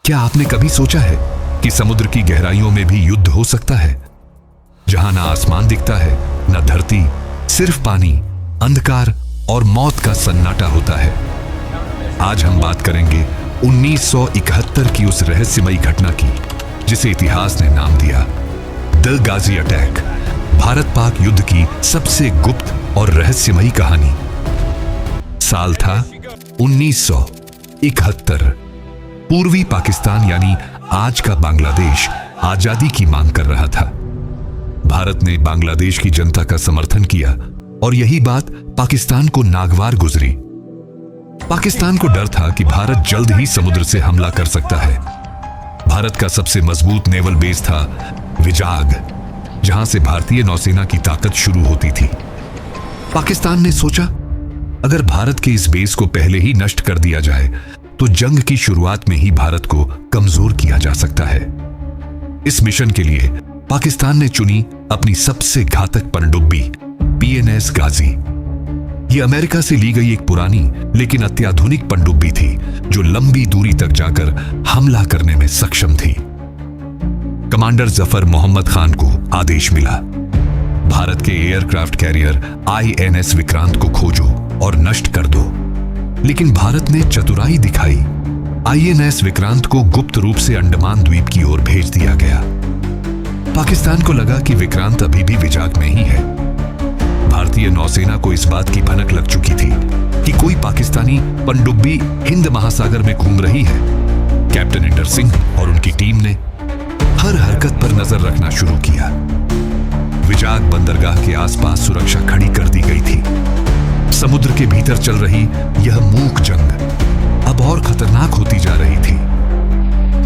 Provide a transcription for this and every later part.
क्या आपने कभी सोचा है कि समुद्र की गहराइयों में भी युद्ध हो सकता है, जहां ना आसमान दिखता है, ना धरती, सिर्फ पानी, अंधकार और मौत का सन्नाटा होता है। आज हम बात करेंगे 1971 की उस रहस्यमयी घटना की जिसे इतिहास ने नाम दिया the Ghazi attack, Bharat Pak युद्ध की सबसे गुप्त और रहस्यमयी कहानी। साल था 1971। पूर्वी पाकिस्तान यानी आज का बांग्लादेश आजादी की मांग कर रहा था। भारत ने बांग्लादेश की जनता का समर्थन किया और यही बात पाकिस्तान को नागवार गुजरी। पाकिस्तान को डर था कि भारत जल्द ही समुद्र से हमला कर सकता है। भारत का सबसे मजबूत नेवल बेस था विजाग, जहां से भारतीय नौसेना की ताकत शुरू होती थी। पाकिस्तान ने सोचा, अगर भारत के इस बेस को पहले ही नष्ट कर दिया जाए तो जंग की शुरुआत में ही भारत को कमजोर किया जा सकता है। इस मिशन के लिए पाकिस्तान ने चुनी अपनी सबसे घातक पनडुब्बी PNS गाजी। यह अमेरिका से ली गई एक पुरानी लेकिन अत्याधुनिक पनडुब्बी थी जो लंबी दूरी तक जाकर हमला करने में सक्षम थी। कमांडर जफर मोहम्मद खान को आदेश मिला, भारत के एयरक्राफ्ट कैरियर INS विक्रांत को खोजो और नष्ट कर दो। लेकिन भारत ने चतुराई दिखाई। INS विक्रांत को गुप्त रूप से अंडमान द्वीप की ओर भेज दिया गया। पाकिस्तान को लगा कि विक्रांत अभी भी विजाग में ही है। भारतीय नौसेना को इस बात की भनक लग चुकी थी कि कोई पाकिस्तानी पनडुब्बी हिंद महासागर में घूम रही है। कैप्टन इंदर सिंह और उनकी टीम ने हर हरकत पर नजर रखना शुरू किया। विजाग बंदरगाह के आसपास सुरक्षा खड़ी कर दी गई थी। समुद्र के भीतर चल रही यह मूक जंग अब और खतरनाक होती जा रही थी।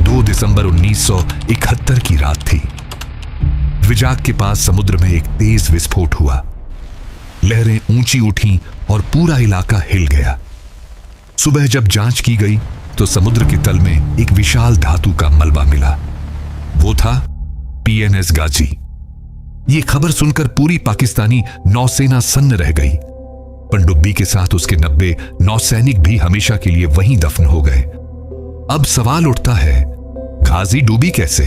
2 दिसंबर 1971 की रात थी। विजाग के पास समुद्र में एक तेज विस्फोट हुआ। लहरें ऊंची उठी और पूरा इलाका हिल गया। सुबह जब जांच की गई तो समुद्र के तल में एक विशाल धातु का मलबा मिला। वो था PNS गाजी। ये खबर सुनकर पूरी पाकिस्तानी नौसेना सन्न रह गई। पनडुब्बी के साथ उसके 90 नौसैनिक भी हमेशा के लिए वहीं दफन हो गए। अब सवाल उठता है, गाजी डूबी कैसे?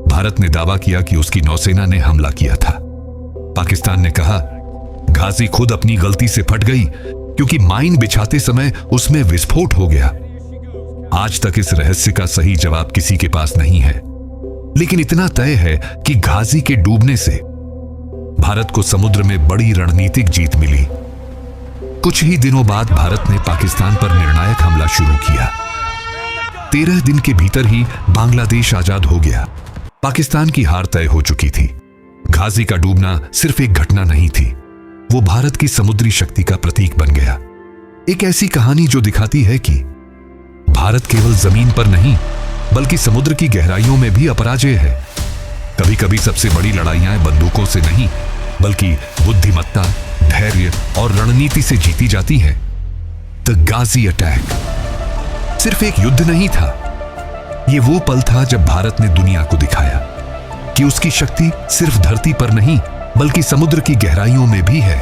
भारत ने दावा किया कि उसकी नौसेना ने हमला किया था। पाकिस्तान ने कहा, गाजी खुद अपनी गलती से फट गई क्योंकि माइन बिछाते समय उसमें विस्फोट हो गया। आज तक इस रहस्य का सही जवाब किसी के पास नहीं है, लेकिन इतना तय है कि गाजी के डूबने से भारत को समुद्र में बड़ी रणनीतिक जीत मिली। कुछ ही दिनों बाद भारत ने पाकिस्तान पर निर्णायक हमला शुरू किया। 13 दिन के भीतर ही बांग्लादेश आजाद हो गया। पाकिस्तान की हार तय हो चुकी थी। गाजी का डूबना सिर्फ एक घटना नहीं थी, वो भारत की समुद्री शक्ति का प्रतीक बन गया। एक ऐसी कहानी जो दिखाती है कि भारत केवल जमीन पर नहीं बल्कि समुद्र की गहराइयों में भी अपराजय है। कभी कभी सबसे बड़ी लड़ाइयां बंदूकों से नहीं बल्कि बुद्धिमत्ता, धैर्य और रणनीति से जीती जाती है। द गाजी अटैक सिर्फ एक युद्ध नहीं था, यह वो पल था जब भारत ने दुनिया को दिखाया कि उसकी शक्ति सिर्फ धरती पर नहीं बल्कि समुद्र की गहराइयों में भी है।